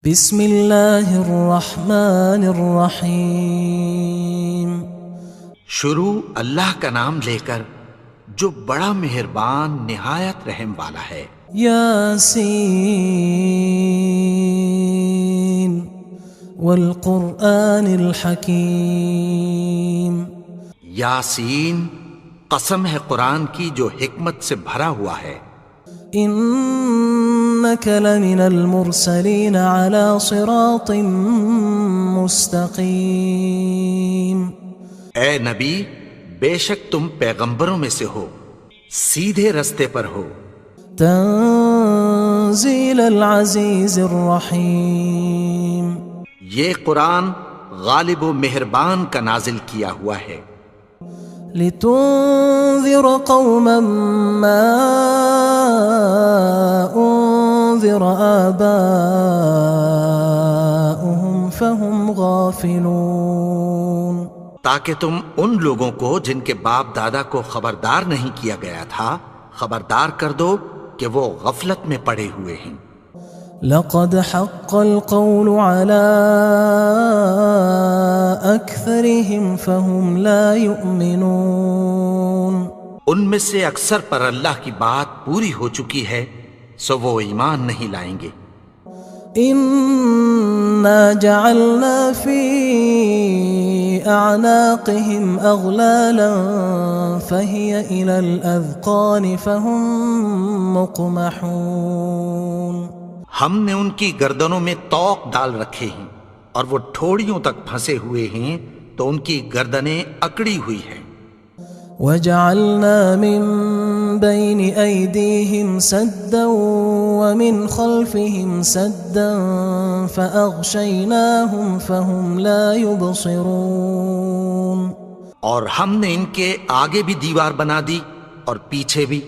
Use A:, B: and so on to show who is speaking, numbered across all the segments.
A: بسم اللہ الرحمن الرحیم۔
B: شروع اللہ کا نام لے کر جو بڑا مہربان نہایت رحم والا ہے۔
A: یاسین والقرآن الحکیم۔
B: یاسین، قسم ہے قرآن کی جو حکمت سے بھرا ہوا ہے۔
A: انک لمن المرسلین علی صراط مستقیم۔
B: اے نبی، بے شک تم پیغمبروں میں سے ہو، سیدھے رستے پر ہو۔
A: تنزیل العزیز الرحیم۔
B: یہ قرآن غالب و مہربان کا نازل کیا ہوا ہے۔
A: لتنذر قوما ما انذر آباؤهم فهم غافلون۔
B: تاکہ تم ان لوگوں کو جن کے باپ دادا کو خبردار نہیں کیا گیا تھا خبردار کر دو کہ وہ غفلت میں پڑے ہوئے ہیں۔
A: لقد حق القول على أكثرهم فهم لا يؤمنون۔
B: ان میں سے اکثر پر اللہ کی بات پوری ہو چکی ہے سو وہ ایمان نہیں لائیں گے۔
A: إنا جعلنا في أعناقهم أغلالا فهي إلى الأذقان فهم مقمحون۔
B: ہم نے ان کی گردنوں میں طوق ڈال رکھے ہیں اور وہ ٹھوڑیوں تک پھنسے ہوئے ہیں تو ان کی گردنیں اکڑی ہوئی ہیں۔
A: وجعلنا من بين أيديهم سدا ومن خلفهم سدا فأغشيناهم فهم لا يبصرون۔
B: اور ہم نے ان کے آگے بھی دیوار بنا دی اور پیچھے بھی،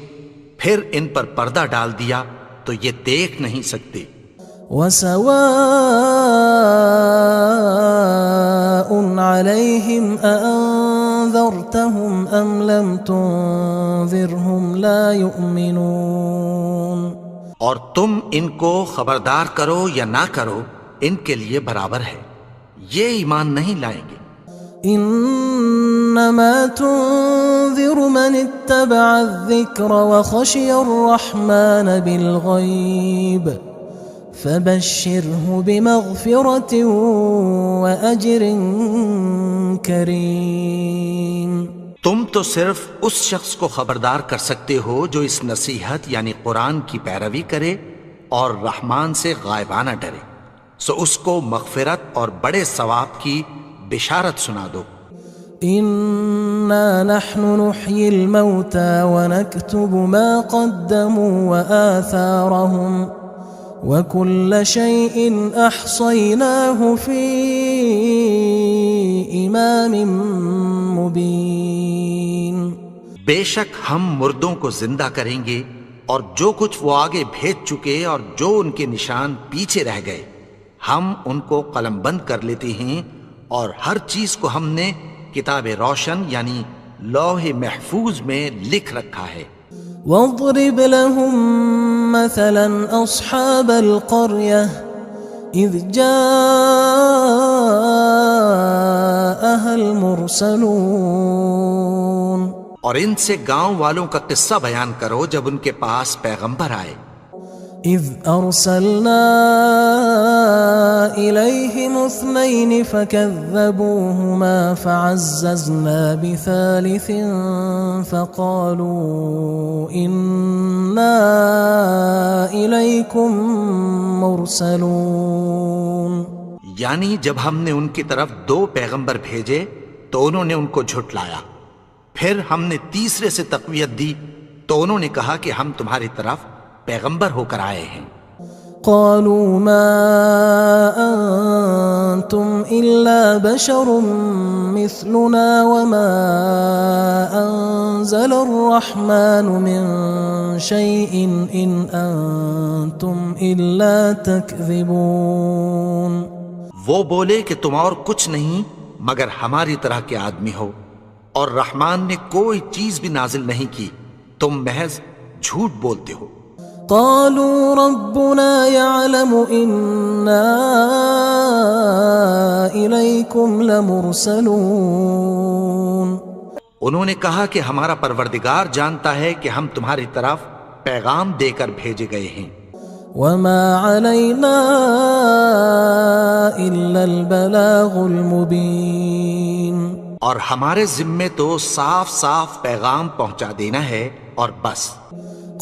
B: پھر ان پر پردہ ڈال دیا تو یہ دیکھ نہیں سکتے۔
A: وسواء عليهم أأنذرتهم أم لم تنذرهم لا يؤمنون۔
B: اور تم ان کو خبردار کرو یا نہ کرو ان کے لیے برابر ہے، یہ ایمان نہیں لائیں گے۔
A: انما تنذر من اتبع الذکر وخشی الرحمن بالغیب فبشرہ بمغفرۃ واجر کریم۔
B: تم تو صرف اس شخص کو خبردار کر سکتے ہو جو اس نصیحت یعنی قرآن کی پیروی کرے اور رحمان سے غائبانہ ڈرے، سو اس کو مغفرت اور بڑے ثواب کی بشارت سنا دو۔
A: انا نحن نحيي الموتى ونكتب ما قدموا وآثارهم وكل شيء احصيناه في امام مبين۔
B: بے شک ہم مردوں کو زندہ کریں گے اور جو کچھ وہ آگے بھیج چکے اور جو ان کے نشان پیچھے رہ گئے ہم ان کو قلم بند کر لیتے ہیں، اور ہر چیز کو ہم نے کتاب روشن یعنی لوح محفوظ میں لکھ رکھا ہے۔
A: واضرب لهم مثلا اصحاب القرية اذ جاءها المرسلون۔
B: اور ان سے گاؤں والوں کا قصہ بیان کرو جب ان کے پاس پیغمبر آئے۔
A: اذ ارسلنا الیہم اثنین فکذبوہما فعززنا بثالث فقالوا انا الیکم مرسلون۔
B: یعنی جب ہم نے ان کی طرف 2 پیغمبر بھیجے تو انہوں نے ان کو جھٹلایا، پھر ہم نے تیسرے سے تقویت دی تو انہوں نے کہا کہ ہم تمہاری طرف پیغمبر ہو کر آئے ہیں۔
A: قالوا ما انتم الا بشر مثلنا وما انزل الرحمن من شيء ان انتم الا تكذبون۔
B: وہ بولے کہ تم اور کچھ نہیں مگر ہماری طرح کے آدمی ہو، اور رحمان نے کوئی چیز بھی نازل نہیں کی، تم محض جھوٹ بولتے ہو۔
A: قالوا ربنا يعلم إنا إليكم لمرسلون.
B: انہوں نے کہا کہ ہمارا پروردگار جانتا ہے کہ ہم تمہاری طرف پیغام دے کر بھیجے گئے ہیں.
A: وما علينا إلا البلاغ المبين.
B: اور ہمارے ذمے تو صاف صاف پیغام پہنچا دینا ہے اور بس.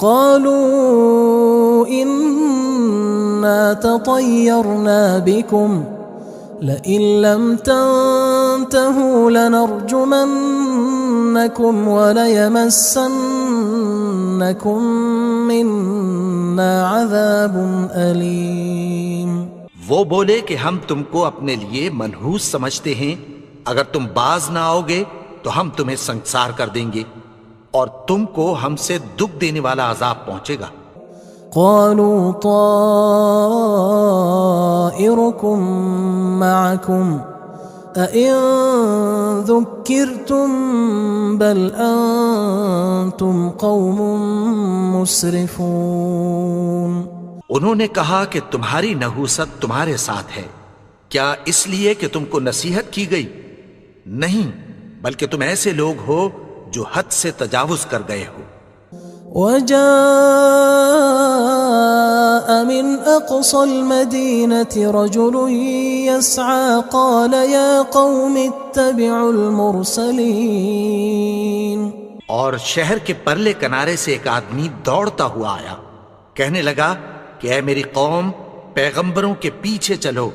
A: قالوا إنا تطيرنا بكم لئن لم تنتهوا لنرجمنكم وليمسنكم منا عذاب أليم.
B: وہ بولے کہ ہم تم کو اپنے لیے منحوس سمجھتے ہیں، اگر تم باز نہ آؤ گے تو ہم تمہیں سنگسار کر دیں گے اور تم کو ہم سے دکھ دینے والا عذاب پہنچے گا.
A: قالوا طائركم معكم أئن ذكرتم بل أنتم قوم مسرفون.
B: انہوں نے کہا کہ تمہاری نحوست تمہارے ساتھ ہے، کیا اس لیے کہ تم کو نصیحت کی گئی؟ نہیں، بلکہ تم ایسے لوگ ہو جو حد سے تجاوز کر گئے ہو.
A: وجاء من أقصى المدينة رجل يسعى قال يا قوم اتبعوا المرسلين.
B: اور شہر کے پرلے کنارے سے ایک آدمی دوڑتا ہوا آیا، کہنے لگا کہ اے میری قوم، پیغمبروں کے پیچھے چلو.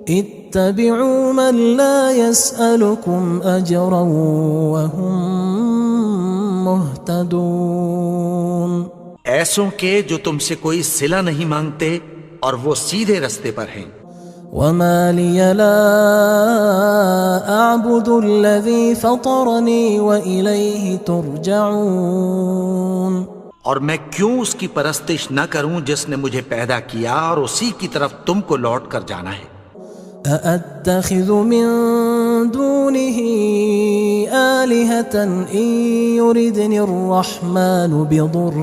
A: اتبعوا من لا يسألكم أجرا وهم مهتدون.
B: ایسوں کے جو تم سے کوئی صلہ نہیں مانگتے اور وہ سیدھے رستے پر ہیں.
A: وما لي لا أعبد الذي فطرني وإليه ترجعون.
B: اور میں کیوں اس کی پرستش نہ کروں جس نے مجھے پیدا کیا اور اسی کی طرف تم کو لوٹ کر جانا ہے.
A: أأتخذ من دونه آلهة إن يردني الرحمن بضر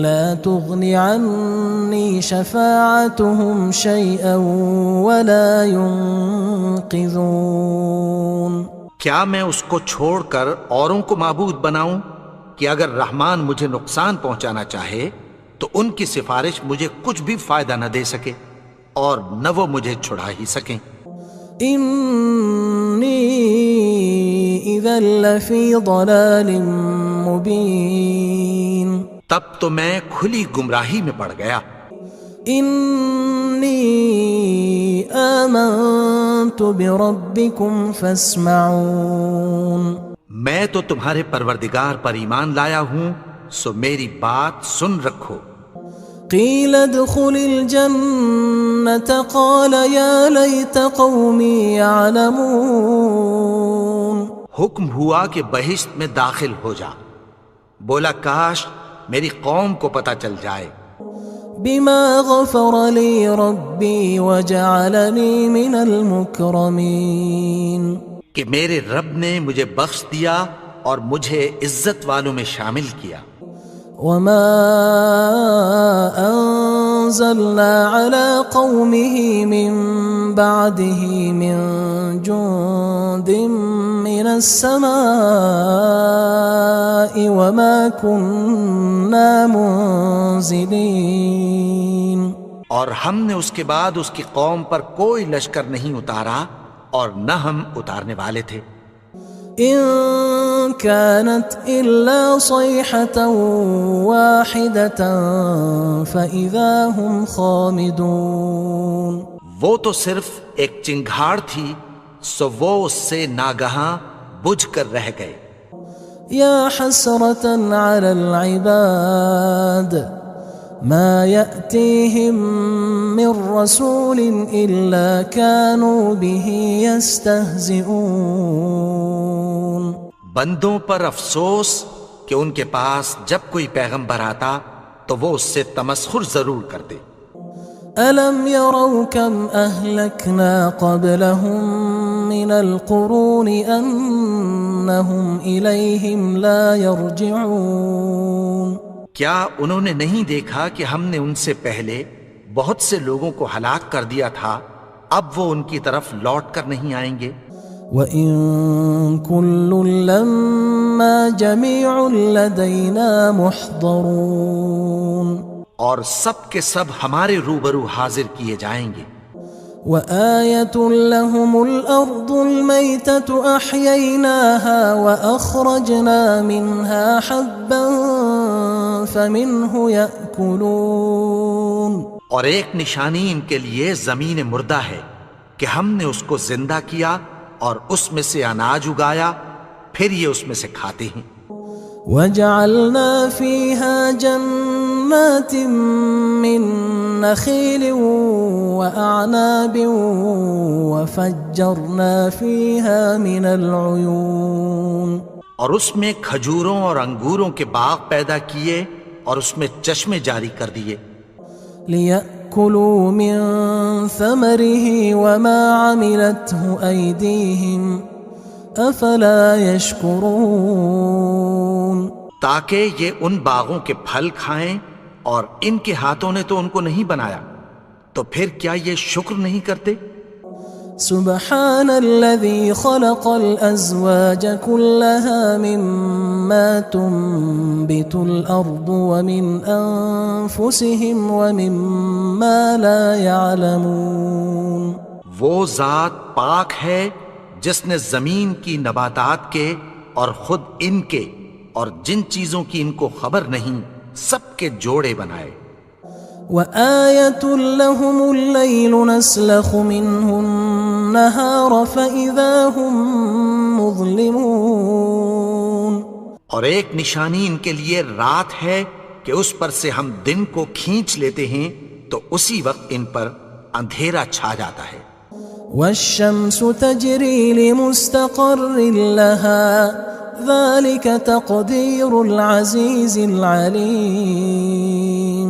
A: لا تغن عني شفاعتهم شيئا ولا ينقذون.
B: کیا میں اس کو چھوڑ کر اوروں کو معبود بناؤں کہ اگر رحمان مجھے نقصان پہنچانا چاہے تو ان کی سفارش مجھے کچھ بھی فائدہ نہ دے سکے اور نہ وہ مجھے چھڑا ہی سکیں.
A: إني إذا لفي ضلال مبين.
B: تب تو میں کھلی گمراہی میں پڑ گیا.
A: إني آمنت بربكم فاسمعون.
B: میں تو تمہارے پروردگار پر ایمان لایا ہوں، سو میری بات سن رکھو.
A: قيل ادخل الجنة قال يا ليت قومي يعلمون.
B: حکم ہوا کہ بہشت میں داخل ہو جا. بولا کاش میری قوم کو پتہ چل جائے.
A: بما غفر لي ربي وجعلني من المكرمين.
B: کہ میرے رب نے مجھے بخش دیا اور مجھے عزت والوں میں شامل کیا.
A: وما أنزلنا على قومه من بعده من جند من السماء وما كنا منزلين.
B: اور ہم نے اس کے بعد اس کی قوم پر کوئی لشکر نہیں اتارا اور نہ ہم اتارنے والے تھے.
A: إن كانت إلا صيحة واحدة فإذا هم خامدون.
B: وہ تو صرف ایک چنگھاڑ تھی، سو وہ اس سے ناگہاں بجھ کر رہ گئے.
A: يا حسرة على العباد ما يأتيهم من رسول إلا كانوا به يستهزئون.
B: بندوں پر افسوس کہ ان کے پاس جب کوئی پیغمبر آتا تو وہ اس سے تمسخر ضرور کرتے.
A: ألم يروا كم أهلكنا قبلهم من القرون أنهم إليهم لا يرجعون.
B: کیا انہوں نے نہیں دیکھا کہ ہم نے ان سے پہلے بہت سے لوگوں کو ہلاک کر دیا تھا، اب وہ ان کی طرف لوٹ کر نہیں آئیں گے؟
A: وَإِن كُلٌّ لَمَّا جَمِيعٌ لَدَيْنَا مُحْضَرُونَ،
B: اور سب کے سب ہمارے روبرو حاضر کیے جائیں گے۔
A: وَآيَةٌ لَهُمُ الْأَرْضُ الْمَيْتَةُ أَحْيَيْنَاهَا وَأَخْرَجْنَا مِنْهَا حَبًّا فَمِنْهُ يَأْكُلُونَ،
B: اور ایک نشانی ان کے لیے زمین مردہ ہے کہ ہم نے اس کو زندہ کیا اور اس میں سے اناج اگایا، پھر یہ اس میں سے کھاتے ہیں۔
A: وَجَعَلْنَا فِيهَا جَنَّاتٍ مِّن نَخِيلٍ وَأَعْنَابٍ وَفَجَّرْنَا فِيهَا مِنَ الْعُيُونِ،
B: اور اس میں کھجوروں اور انگوروں کے باغ پیدا کیے اور اس میں چشمے جاری کر دیے،
A: لِيَأْكُلُوا مِن ثَمَرِهِ وَمَا عَمِلَتْهُ أَيْدِيهِمْ أَفَلَا يَشْكُرُونَ،
B: تاکہ یہ ان باغوں کے پھل کھائیں، اور ان کے ہاتھوں نے تو ان کو نہیں بنایا، تو پھر کیا یہ شکر نہیں کرتے؟
A: سبحان الذي خلق الأزواج كلها مما تنبت الأرض ومن أنفسهم ومما لا يعلمون،
B: وہ ذات پاک ہے جس نے زمین کی نباتات کے اور خود ان کے اور جن چیزوں کی ان کو خبر نہیں سب کے جوڑے بنائے۔
A: وآية لهم الليل نسلخ منه النهار فإذا هم مظلمون،
B: اور ایک نشانی ان کے لیے رات ہے کہ اس پر سے ہم دن کو کھینچ لیتے ہیں تو اسی وقت ان پر اندھیرا چھا جاتا ہے۔
A: والشمس تجري لمستقر لها ذلك تقدير العزيز العليم،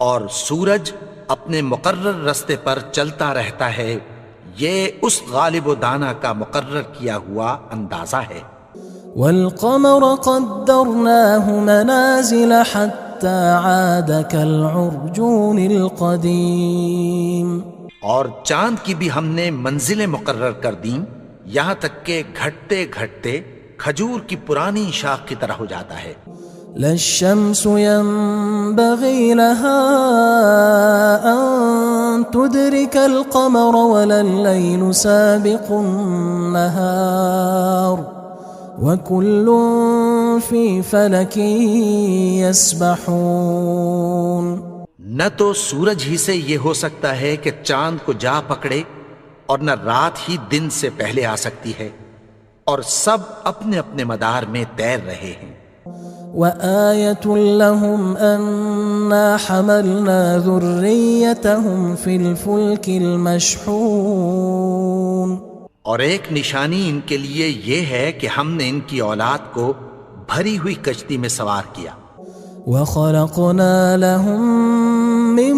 B: اور سورج اپنے مقرر رستے پر چلتا رہتا ہے، یہ اس غالب و دانا کا مقرر کیا ہوا اندازہ ہے۔
A: والقمر قدرناه منازل حتى عاد كالعرجون القديم،
B: اور چاند کی بھی ہم نے منزلیں مقرر کر دیں، یہاں تک کہ گھٹتے گھٹتے کھجور کی پرانی شاخ کی طرح ہو جاتا ہے۔
A: لا الشمس ينبغي لها أن تدرك القمر ولا الليل سابق النهار وكل في فلك يسبحون،
B: نہ تو سورج ہی سے یہ ہو سکتا ہے کہ چاند کو جا پکڑے، اور نہ رات ہی دن سے پہلے آ سکتی ہے، اور سب اپنے اپنے مدار میں تیر رہے ہیں۔
A: وآية لهم أنا حملنا ذريتهم في الفلك المشحون،
B: اور ایک نشانی ان کے لیے یہ ہے کہ ہم نے ان کی اولاد کو بھری ہوئی کشتی میں سوار کیا۔
A: وخلقنا لهم من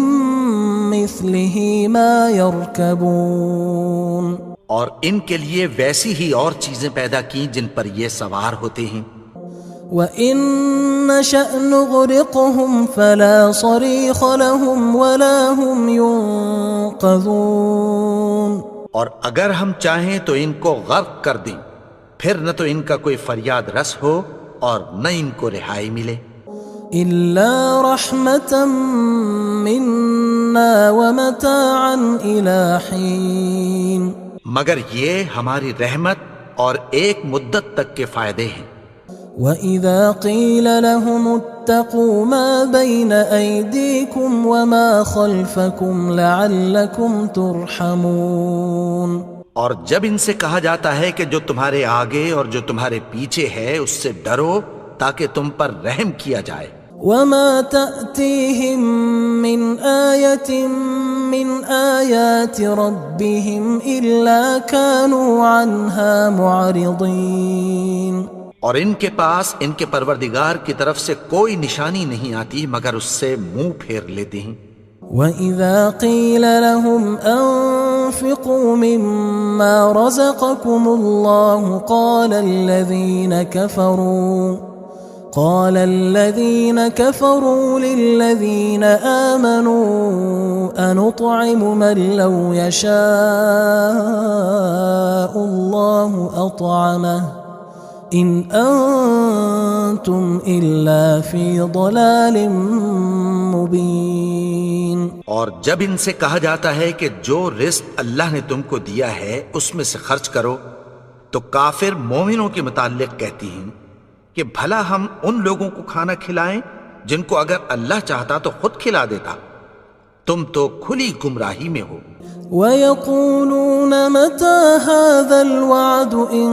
A: مثله ما يركبون،
B: اور ان کے لیے ویسی ہی اور چیزیں پیدا کی جن پر یہ سوار ہوتے ہیں۔
A: وَإِن نَّشَأْ نُغْرِقْهُمْ فَلَا صَرِيخَ لَهُمْ وَلَا هُمْ يُنقَذُونَ،
B: اور اگر ہم چاہیں تو ان کو غرق کر دیں، پھر نہ تو ان کا کوئی فریاد رس ہو اور نہ ان کو رہائی ملے۔
A: إِلَّا رَحْمَةً مِنَّا وَمَتَاعًا إِلَى حِينٍ،
B: مگر یہ ہماری رحمت اور ایک مدت تک کے فائدے ہیں۔
A: وَإِذَا قِيلَ لَهُمُ اتَّقُوا مَا بَيْنَ أَيْدِيكُمْ وَمَا خَلْفَكُمْ لَعَلَّكُمْ تُرْحَمُونَ،
B: اور جب ان سے کہا جاتا ہے کہ جو تمہارے آگے اور جو تمہارے پیچھے ہے اس سے ڈرو تاکہ تم پر رحم کیا جائے۔
A: وَمَا تَأْتِيهِم مِّنْ آيَةٍ مِّنْ آيَاتِ رَبِّهِمْ إِلَّا كَانُوا عَنْهَا مُعْرِضِينَ،
B: اور ان کے پاس ان کے پروردگار کی طرف سے کوئی نشانی نہیں آتی مگر اس سے منہ پھیر لیتے ہیں۔
A: وَإِذَا قِيلَ لَهُمْ أَنفِقُوا مِمَّا رَزَقَكُمُ اللَّهُ قال الذين كفروا للذين آمنوا أنطعم من لو يشاء الله أطعمه إن أنتم إلا في ضلال مبين.
B: اور جب ان سے کہا جاتا ہے کہ جو رزق اللہ نے تم کو دیا ہے اس میں سے خرچ کرو، تو کافر مومنوں کے متعلق کہتی ہیں کہ بھلا ہم ان لوگوں کو کھانا کھلائیں جن کو اگر اللہ چاہتا تو خود کھلا دیتا. تم تو کھلی گمراہی میں ہو.
A: وَيَقُولُونَ مَتَى هَذَا الْوَعْدُ إِن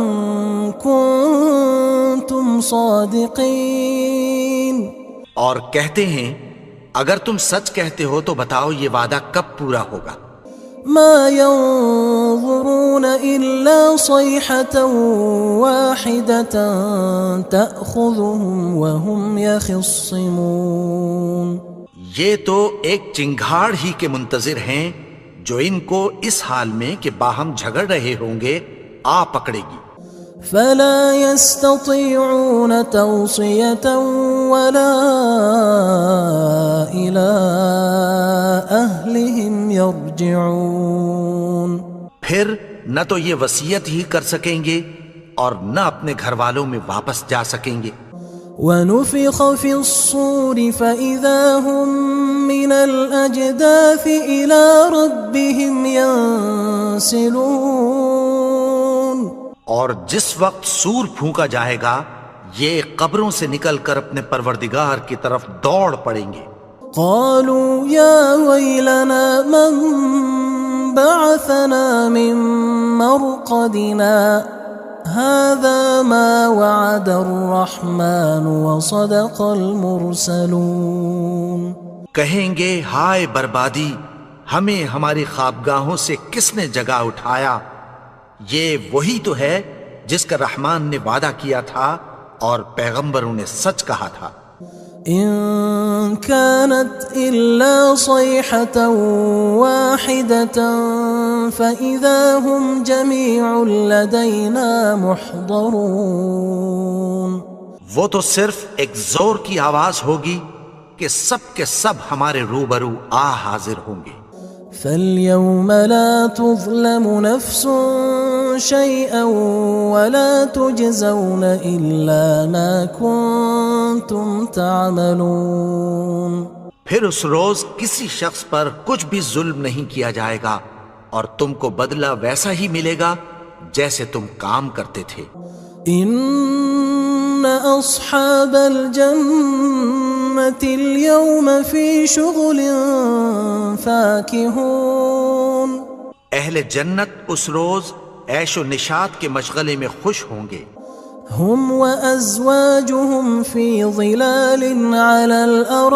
A: كُنتُمْ صَادِقِينَ.
B: اور کہتے ہیں اگر تم سچ کہتے ہو تو بتاؤ یہ وعدہ کب پورا ہوگا.
A: مَا يَنظُرُونَ إِلَّا صَيْحَةً وَاحِدَةً تَأْخُذُهُمْ وَهُمْ يَخِصِّمُونَ.
B: یہ تو ایک چنگھاڑ ہی کے منتظر ہیں جو ان کو اس حال میں کہ باہم جھگڑ رہے ہوں گے آ پکڑے گی.
A: فلا يستطيعون توصية ولا إلى أهلهم يرجعون.
B: پھر نہ تو یہ وصیت ہی کر سکیں گے اور نہ اپنے گھر والوں میں واپس جا سکیں گے.
A: ونفخ في الصور فإذا هم من الأجداث إلى ربهم ينسلون.
B: اور جس وقت سور پھونکا جائے گا یہ قبروں سے نکل کر اپنے پروردگار کی طرف دوڑ پڑیں گے.
A: قالوا يا ويلنا من بعثنا من مرقدنا هذا ما وعد الرحمن وصدق المرسلون.
B: کہیں گے ہائے بربادی، ہمیں ہماری خوابگاہوں سے کس نے جگا اٹھایا. یہ وہی تو ہے جس کا رحمان نے وعدہ کیا تھا اور پیغمبروں نے سچ کہا تھا.
A: إن كانت إلا صيحة واحدة فإذا هم جميع لدينا محضرون.
B: وہ تو صرف ایک زور کی آواز ہوگی کہ سب کے سب ہمارے روبرو آ حاضر ہوں گے.
A: فاليوم لا تظلم نفس شيئا ولا تجزون إلا ما كنتم تعملون.
B: پھر اس روز کسی شخص پر کچھ بھی ظلم نہیں کیا جائے گا اور تم کو بدلہ ویسا ہی ملے گا جیسے تم کام کرتے تھے.
A: إن أصحاب الجنة اليوم في شغل فاكهون.
B: اہل جنت اس روز عیش و نشاط کے مشغلے میں خوش ہوں گے.
A: هم وأزواجهم في ظلال على الأرائك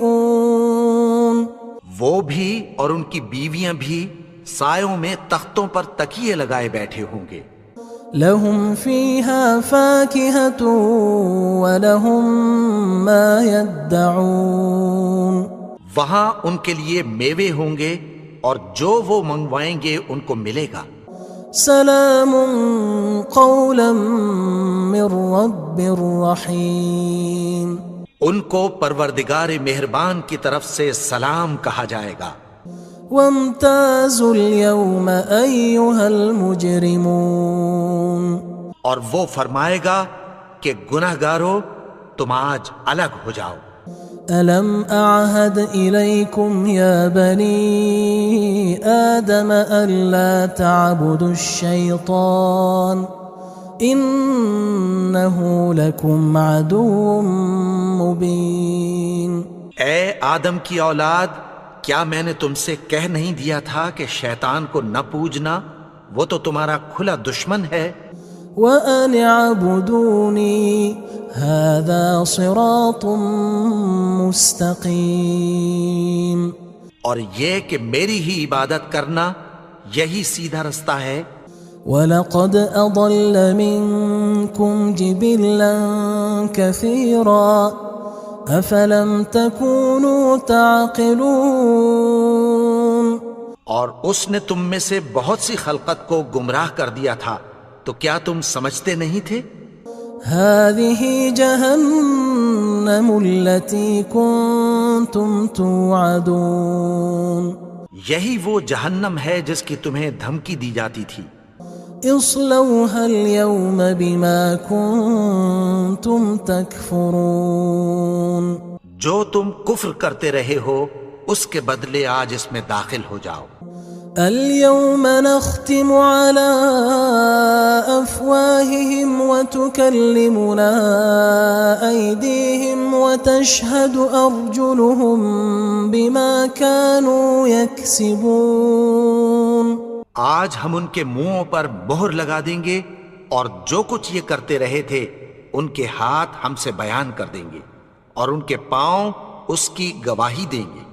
A: متكئون.
B: وہ بھی اور ان کی بیویاں بھی سایوں میں تختوں پر تکیے لگائے بیٹھے ہوں گے.
A: لهم فيها فاكهة ولهم ما يدعون.
B: وہاں ان کے لیے میوے ہوں گے اور جو وہ منگوائیں گے ان کو ملے گا.
A: سلام قولا من رب رحیم.
B: ان کو پروردگار مہربان کی طرف سے سلام کہا جائے گا.
A: وامتازوا اليوم أيها المجرمون.
B: اور وہ فرمائے گا کہ گناہگارو تم آج الگ ہو جاؤ.
A: ألم أعهد إليكم يا بني آدم ألا تعبدوا الشيطان إنه لكم عدو مبين.
B: اے آدم کی اولاد، کیا میں نے تم سے کہہ نہیں دیا تھا کہ شیطان کو نہ پوجنا، وہ تو تمہارا کھلا دشمن ہے.
A: وَأَنِ اعْبُدُونِي هَذَا صِرَاطٌ مُسْتَقِيمٌ.
B: اور یہ کہ میری ہی عبادت کرنا یہی سیدھا رستہ ہے.
A: وَلَقَدْ أَضَلَّ مِنْكُمْ جِبِلًّا كَثِيرًا أَفَلَمْ تَكُونُوا تَعْقِلُونَ.
B: اور اس نے تم میں سے بہت سی خلقت کو گمراہ کر دیا تھا، تو کیا تم سمجھتے نہیں تھے؟
A: هذه جهنم التي كنتم توعدون
B: یہی وہ جہنم ہے جس کی تمہیں دھمکی دی جاتی تھی۔
A: اصلوها اليوم بما كنتم تكفرون
B: جو تم کفر کرتے رہے ہو اس کے بدلے آج اس میں داخل ہو جاؤ۔
A: اليوم نختم على أفواههم وتكلمنا أيديهم وتشهد أرجلهم بما كانوا يكسبون
B: آج ہم ان کے منہوں پر مہر لگا دیں گے اور جو کچھ یہ کرتے رہے تھے ان کے ہاتھ ہم سے بیان کر دیں گے اور ان کے پاؤں اس کی گواہی دیں گے۔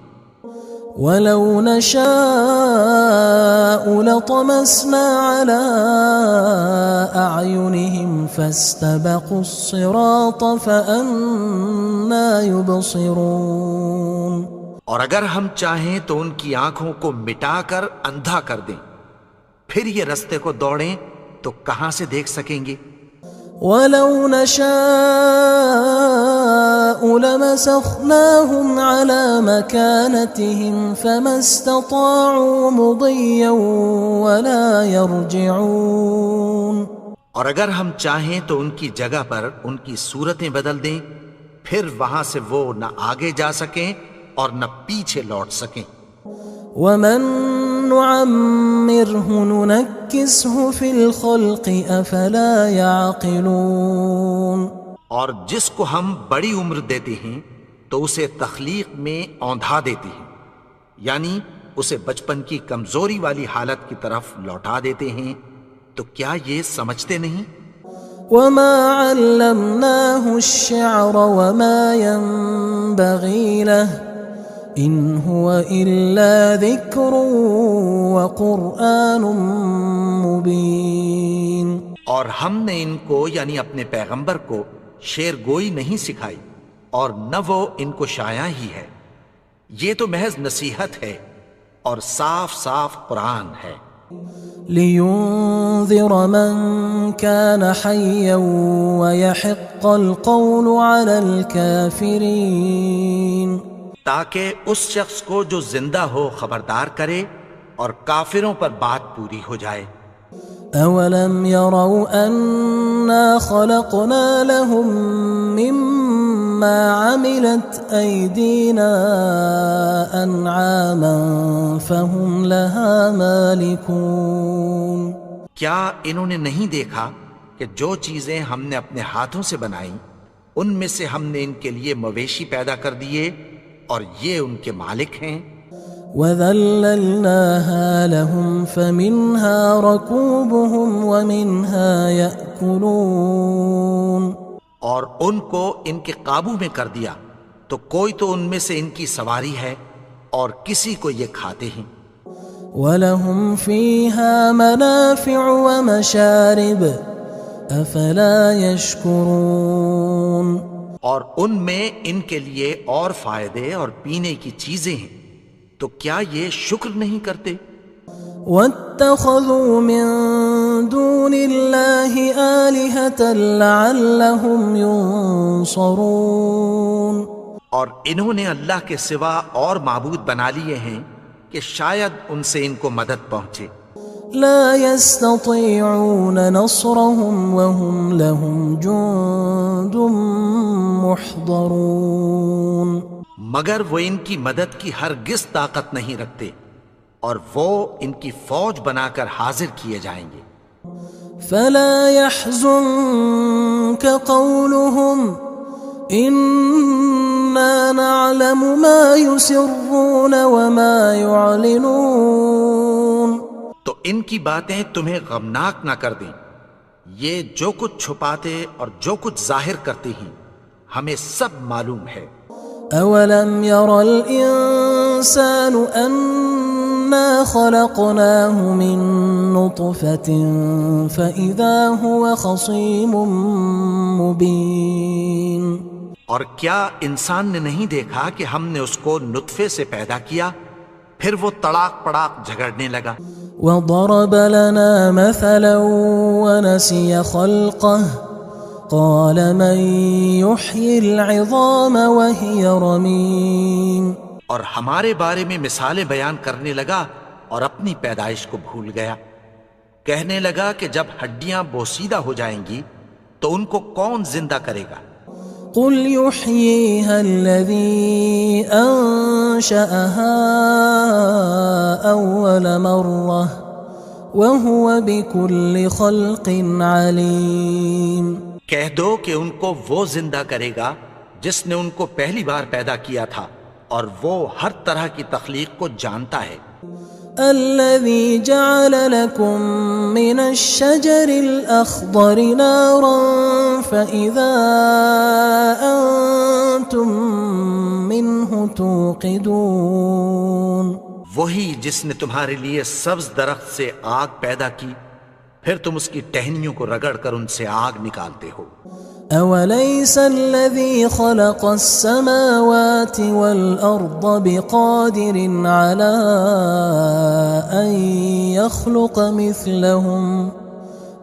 A: وَلَوْ نَشَاءُ لَطَمَسْنَا عَلَىٰ أَعْيُنِهِمْ فَاسْتَبَقُوا الصِّرَاطَ فَأَنَّىٰ يُبْصِرُونَ
B: اور اگر ہم چاہیں تو ان کی آنکھوں کو مٹا کر اندھا کر دیں، پھر یہ رستے کو دوڑیں تو کہاں سے دیکھ سکیں گے؟
A: وَلَوْ نَشَاءُ لَمَسَخْنَاهُمْ عَلَىٰ مَكَانَتِهِمْ فَمَا اسْتَطَاعُوا مُضِيًّا وَلَا يَرْجِعُونَ
B: اور اگر ہم چاہیں تو ان کی جگہ پر ان کی صورتیں بدل دیں، پھر وہاں سے وہ نہ آگے جا سکیں اور نہ پیچھے لوٹ سکیں۔
A: وَمَن نُعَمِّرْهُ نُنَكِّسْهُ فِي الْخَلْقِ أَفَلَا يَعْقِلُونَ
B: اور جس کو ہم بڑی عمر دیتے ہیں تو اسے تخلیق میں اوندھا دیتے ہیں، یعنی اسے بچپن کی کمزوری والی حالت کی طرف لوٹا دیتے ہیں، تو کیا یہ سمجھتے نہیں؟
A: وَمَا عَلَّمْنَاهُ الشِّعْرَ وَمَا يَنبَغِي لَهُ إِنْ هُوَ إِلَّا ذِكْرٌ وَقُرْآنٌ مُبِينٌ
B: اور ہم نے ان کو یعنی اپنے پیغمبر کو شعر گوئی نہیں سکھائی اور نہ وہ ان کو شایع ہی ہے، یہ تو محض نصیحت ہے اور صاف صاف قرآن ہے۔
A: لِيُنذِرَ مَن كَانَ حَيًّا وَيَحِقَّ الْقَوْلُ عَلَى الْكَافِرِينَ
B: تاکہ اس شخص کو جو زندہ ہو خبردار کرے اور کافروں پر بات پوری ہو جائے۔
A: أَوَلَمْ يَرَوْا أَنَّا خَلَقْنَا لَهُم مِّمَّا عَمِلَتْ أَيْدِينَا أَنْعَامًا فَهُمْ لَهَا مَالِكُونَ
B: کیا انہوں نے نہیں دیکھا کہ جو چیزیں ہم نے اپنے ہاتھوں سے بنائیں ان میں سے ہم نے ان کے لیے مویشی پیدا کر دیے اور یہ ان کے مالک ہیں۔
A: وَذَلَّلْنَاهَا لَهُمْ فَمِنْهَا رَكُوبُهُمْ وَمِنْهَا يَأْكُلُونَ
B: اور ان کو ان کے قابو میں کر دیا تو کوئی تو ان میں سے ان کی سواری ہے اور کسی کو یہ کھاتے ہیں۔
A: وَلَهُمْ فِيهَا مَنَافِعُ وَمَشَارِبُ أَفَلَا يَشْكُرُونَ
B: اور ان میں ان کے لیے اور فائدے اور پینے کی چیزیں ہیں، تو کیا یہ شکر نہیں کرتے؟
A: وَاتَّخَذُوا مِن دُونِ اللَّهِ آلِهَةً لَعَلَّهُمْ يُنصَرُونَ
B: اور انہوں نے اللہ کے سوا اور معبود بنا لیے ہیں کہ شاید ان سے ان کو مدد پہنچے۔
A: لا يستطيعون نصرهم وهم لهم جند محضرون
B: مگر وہ ان کی مدد کی ہرگز طاقت نہیں رکھتے اور وہ ان کی فوج بنا کر حاضر کیے جائیں گے۔
A: فلا يحزنك قولهم إنا نعلم ما يسرون وما يعلنون
B: تو ان کی باتیں تمہیں غمناک نہ کر دیں، یہ جو کچھ چھپاتے اور جو کچھ ظاہر کرتے ہیں ہمیں سب معلوم ہے۔
A: أولم ير الإنسان أنا خلقناه من نطفة فإذا هو خصيم مبين
B: اور کیا انسان نے نہیں دیکھا کہ ہم نے اس کو نطفے سے پیدا کیا، پھر وہ تڑاک پڑاک جھگڑنے لگا۔
A: وضرب لنا مثلا ونسي خلقه قال من يحيي العظام وهي رميم
B: اور ہمارے بارے میں مثالیں بیان کرنے لگا اور اپنی پیدائش کو بھول گیا۔ کہنے لگا کہ جب ہڈیاں بوسیدہ ہو جائیں گی تو ان کو کون زندہ کرے گا؟
A: قل يحييها الذي أنشأها أول مرة وهو بكل خلق عليم۔
B: کہہ دو کہ ان کو وہ زندہ کرے گا جس نے ان کو پہلی بار پیدا کیا تھا اور وہ ہر طرح کی تخلیق کو جانتا ہے۔
A: الذي جعل لكم من الشجر الأخضر نارا فإذا أنتم منه توقدون۔
B: وہی جس نے تمہارے لیے سبز درخت سے آگ پیدا کی، پھر تم اس کی ٹہنیوں کو رگڑ کر ان سے آگ نکالتے ہو۔
A: أوليس الذي خلق السماوات والأرض بقادر على أن يخلق مثلهم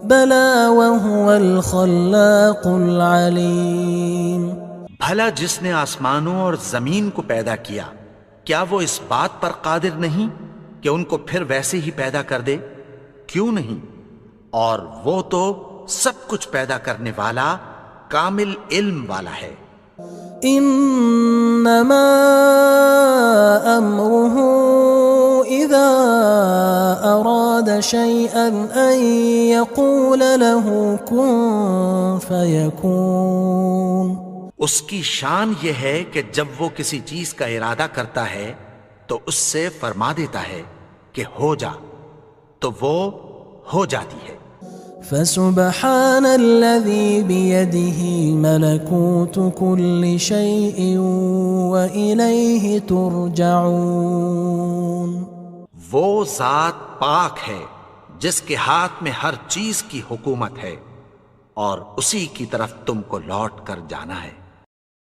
A: بلى وهو الخلاق العليم۔
B: بھلا جس نے آسمانوں اور زمین کو پیدا کیا، کیا وہ اس بات پر قادر نہیں کہ ان کو پھر ویسے ہی پیدا کر دے؟ کیوں نہیں؟ اور وہ تو سب کچھ پیدا کرنے والا، کامل علم والا ہے۔
A: انما امره اذا اراد شيئا ان يقول له كن فيكون۔
B: اس کی شان یہ ہے کہ جب وہ کسی چیز کا ارادہ کرتا ہے تو اس سے فرما دیتا ہے کہ ہو جا، تو وہ ہو جاتی ہے۔
A: فسبحان الذي بيده ملكوت كل شيء وإليه ترجعون۔
B: وہ ذات پاک ہے جس کے ہاتھ میں ہر چیز کی حکومت ہے اور اسی کی طرف تم کو لوٹ کر جانا ہے۔